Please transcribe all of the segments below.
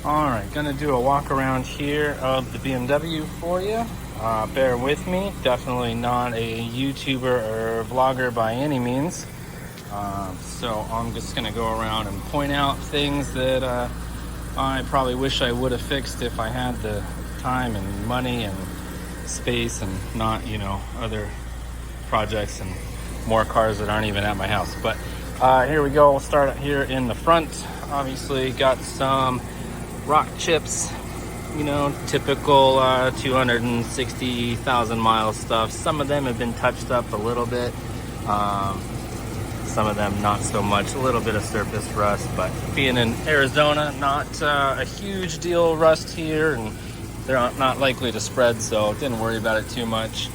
Alright, gonna do a walk around here of the BMW for you. Bear with me, definitely not a YouTuber or vlogger by any means. So I'm just gonna go around and point out things that I probably wish I would have fixed if I had the time and money and space and not, other projects and more cars that aren't even at my house. But here we go. We'll start here in the front. Obviously got some rock chips, typical 260,000 mile stuff. Some of them have been touched up a little bit, some of them not so much, a little bit of surface rust, but being in Arizona, not a huge deal rust here, and they're not likely to spread, so didn't worry about it too much.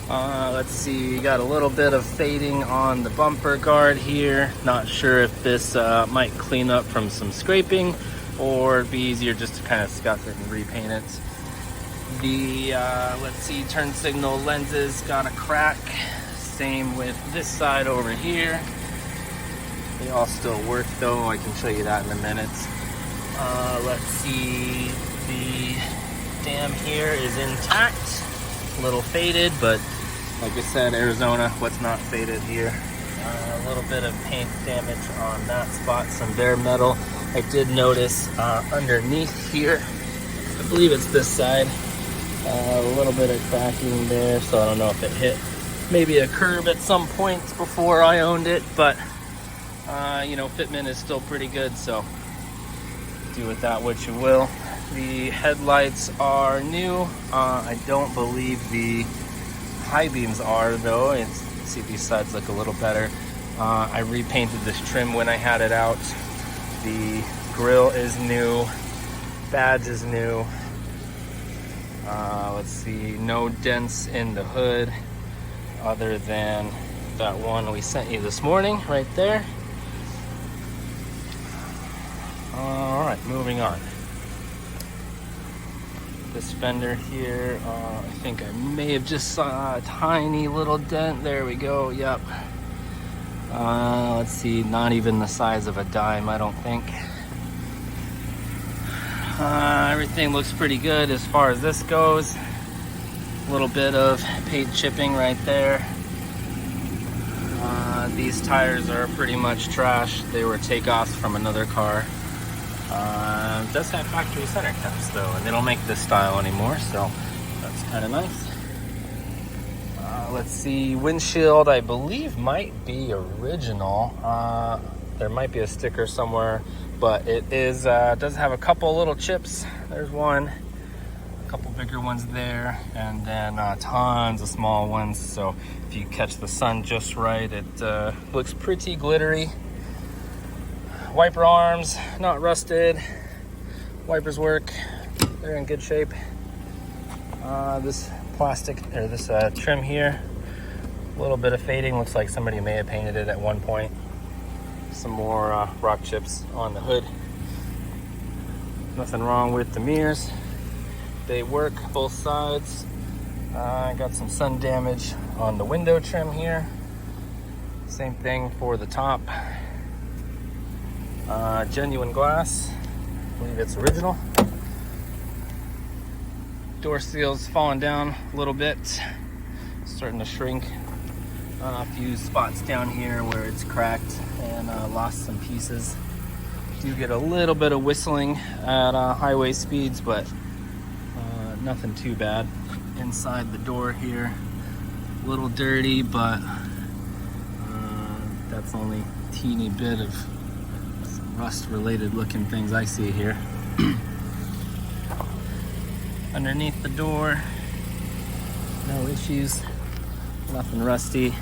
Let's see, got a little bit of fading on the bumper guard here. Not sure if this might clean up from some scraping, or it'd be easier just to kind of scuff it and repaint it. The let's see, turn signal lenses got a crack. Same with this side over here. They all still work though. I can show you that in a minute. Let's see, the dam here is intact. A little faded, but like I said, Arizona, what's not faded here? A little bit of paint damage on that spot, some bare metal. I did notice underneath here, I believe it's this side, a little bit of cracking there, so I don't know if it hit maybe a curb at some point before I owned it, but fitment is still pretty good, so do with that what you will. The headlights are new. I don't believe the high beams are though. See, these sides look a little better. I repainted this trim when I had it out. The grill is new, badge is new. Let's see, no dents in the hood other than that one we sent you this morning right there. All right, moving on. This fender here, I think I may have just saw a tiny little dent. There we go, yep. Let's see, not even the size of a dime, I don't think. Everything looks pretty good as far as this goes. A little bit of paint chipping right there. These tires are pretty much trash. They were takeoffs from another car. It does have factory center caps though, and they don't make this style anymore, so that's kind of nice. Let's see, windshield I believe might be original. There might be a sticker somewhere, but it is does have a couple little chips. There's one, a couple bigger ones there, and then tons of small ones. So if you catch the sun just right, it looks pretty glittery. Wiper arms, not rusted. Wipers work, they're in good shape. This plastic, or this trim here, a little bit of fading. Looks like somebody may have painted it at one point. Some more rock chips on the hood. Nothing wrong with the mirrors. They work both sides. I got some sun damage on the window trim here. Same thing for the top. Genuine glass, I believe it's original. Door seal's falling down a little bit, starting to shrink. A few spots down here where it's cracked and lost some pieces. Do get a little bit of whistling at highway speeds, but nothing too bad. Inside the door here, a little dirty, but that's only a teeny bit of rust related looking things I see here. Underneath the door, no issues, nothing rusty.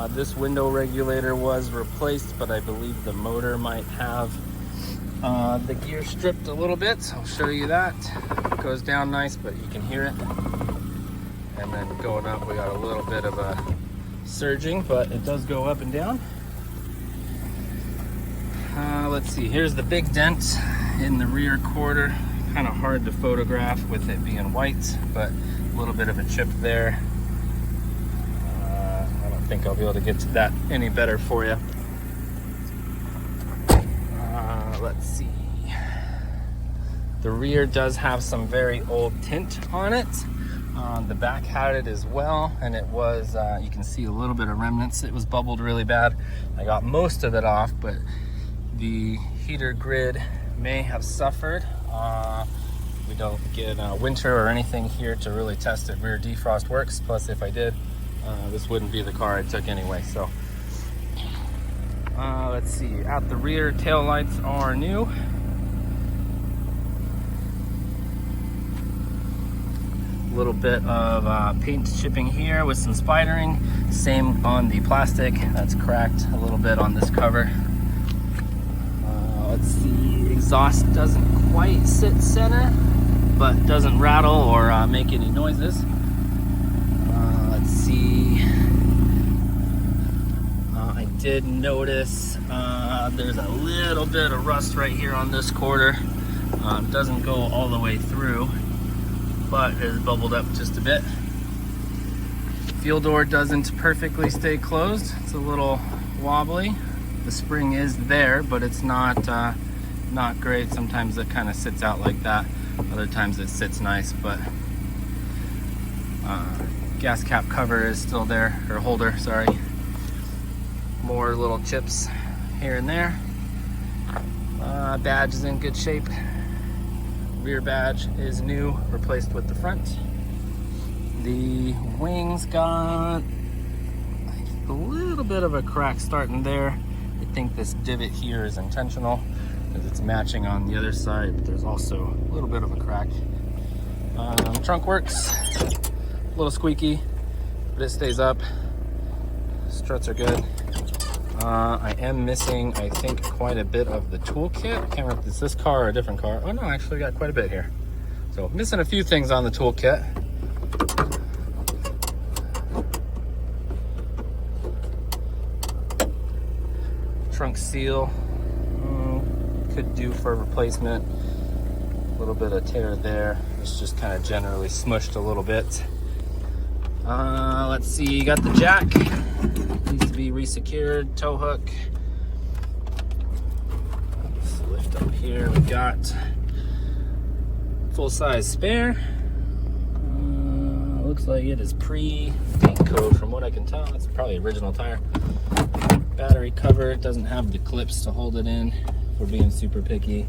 This window regulator was replaced, but I believe the motor might have the gear stripped a little bit, so I'll show you that. It goes down nice, but you can hear it. And then going up, we got a little bit of a surging, but it does go up and down. Let's see, here's the big dent in the rear quarter. Kind of hard to photograph with it being white, but a little bit of a chip there. I don't think I'll be able to get to that any better for you. Let's see. The rear does have some very old tint on it. The back had it as well, and it was, you can see a little bit of remnants. It was bubbled really bad. I got most of it off, but the heater grid may have suffered. We don't get winter or anything here to really test if rear defrost works. Plus, if I did, this wouldn't be the car I took anyway. So let's see, at the rear, tail lights are new. A little bit of paint chipping here with some spidering. Same on the plastic, that's cracked a little bit on this cover. Let's see, exhaust doesn't quite sit center, but doesn't rattle or make any noises. Let's see, I did notice there's a little bit of rust right here on this quarter. Doesn't go all the way through, but it is bubbled up just a bit. Fuel door doesn't perfectly stay closed. It's a little wobbly. The spring is there, but it's not great. Sometimes it kind of sits out like that. Other times it sits nice, but gas cap cover is still there, or holder, sorry. More little chips here and there. Badge is in good shape. Rear badge is new, replaced with the front. The wings got a little bit of a crack starting there. I think this divot here is intentional because it's matching on the other side, but there's also a little bit of a crack. Trunk works, a little squeaky, but it stays up. Struts are good. I am missing, I think, quite a bit of the toolkit. I can't remember if it's this car or a different car. Oh no, I actually got quite a bit here. So missing a few things on the toolkit. Trunk seal, could do for replacement. A little bit of tear there. It's just kind of generally smushed a little bit. Let's see, you got the jack. Needs to be resecured, tow hook. Let's lift up here. We got full-size spare. Looks like it is pre-paint code from what I can tell. It's probably original tire. Battery cover, it doesn't have the clips to hold it in. We're being super picky.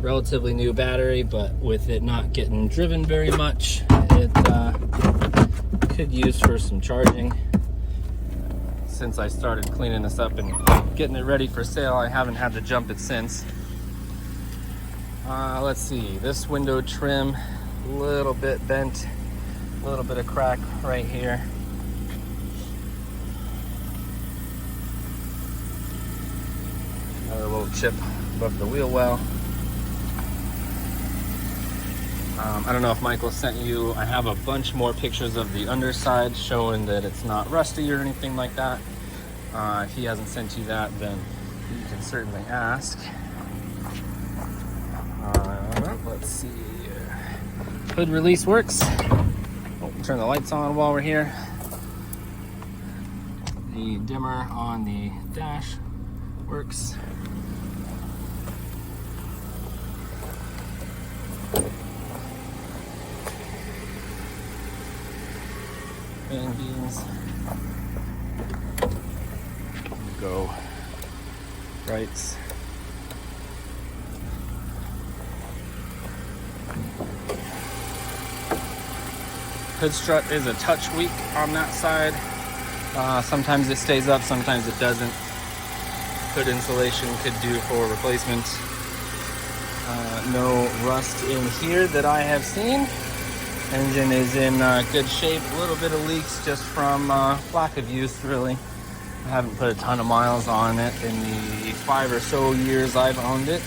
Relatively new battery, but with it not getting driven very much, it could use for some charging. Since I started cleaning this up and getting it ready for sale, I haven't had to jump it since. Let's see, this window trim, a little bit bent, a little bit of crack right here. Another little chip above the wheel well. I don't know if Michael sent you, I have a bunch more pictures of the underside showing that it's not rusty or anything like that. If he hasn't sent you that, then you can certainly ask. Let's see. Hood release works. Oh, turn the lights on while we're here. The dimmer on the dash works. Fan beams. Go rights. Hood strut is a touch weak on that side. Sometimes it stays up, sometimes it doesn't. Hood insulation could do for replacement. No rust in here that I have seen. Engine is in good shape. A little bit of leaks just from lack of use, really. I haven't put a ton of miles on it in the 5 or so years I've owned it.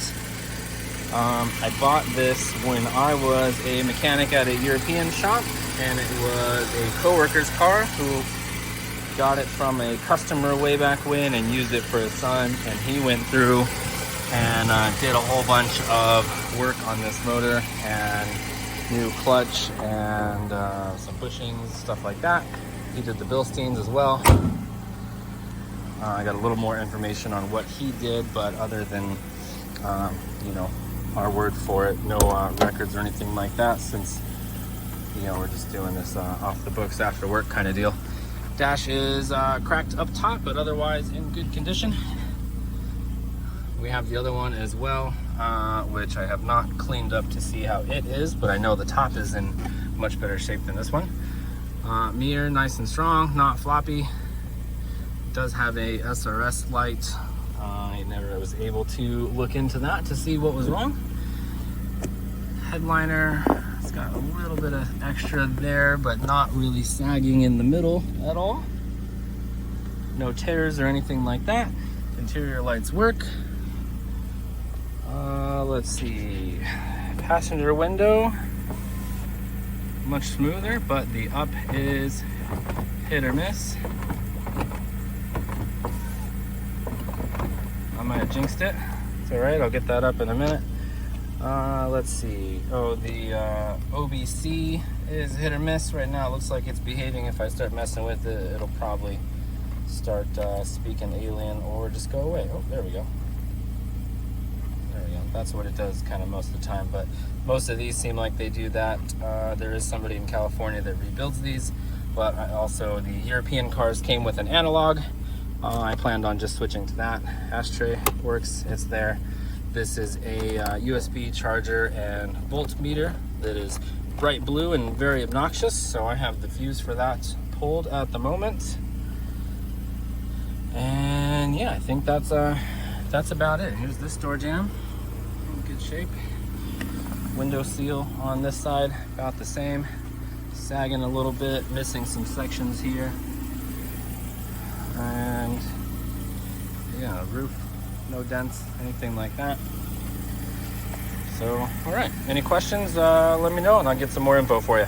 I bought this when I was a mechanic at a European shop, and it was a coworker's car who got it from a customer way back when and used it for his son, and he went through and did a whole bunch of work on this motor and new clutch and some bushings, stuff like that. He did the Bilsteins as well. I got a little more information on what he did, but other than, you know, our word for it. No records or anything like that, since we're just doing this off the books after work kind of deal. Dash is cracked up top, but otherwise in good condition. We have the other one as well, which I have not cleaned up to see how it is, but I know the top is in much better shape than this one. Mirror nice and strong, not floppy. Does have a SRS light. I never was able to look into that to see what was wrong. Headliner, it's got a little bit of extra there, but not really sagging in the middle at all. No tears or anything like that. Interior lights work. Let's see, passenger window, much smoother, but the up is hit or miss. I might have jinxed it. It's all right, I'll get that up in a minute. Let's see. Oh, the OBC is hit or miss. Right now it looks like it's behaving. If I start messing with it, it'll probably start speaking alien or just go away. Oh, there we go. There we go. That's what it does kind of most of the time, but most of these seem like they do that. There is somebody in California that rebuilds these, but also the European cars came with an analog. I planned on just switching to that. Ashtray works, it's there. This is a USB charger and voltmeter that is bright blue and very obnoxious, so I have the fuse for that pulled at the moment. And yeah, I think that's about it. Here's this door jamb, in good shape. Window seal on this side, about the same. Sagging a little bit, missing some sections here. And yeah, roof, no dents, anything like that. So, all right, any questions, let me know and I'll get some more info for you.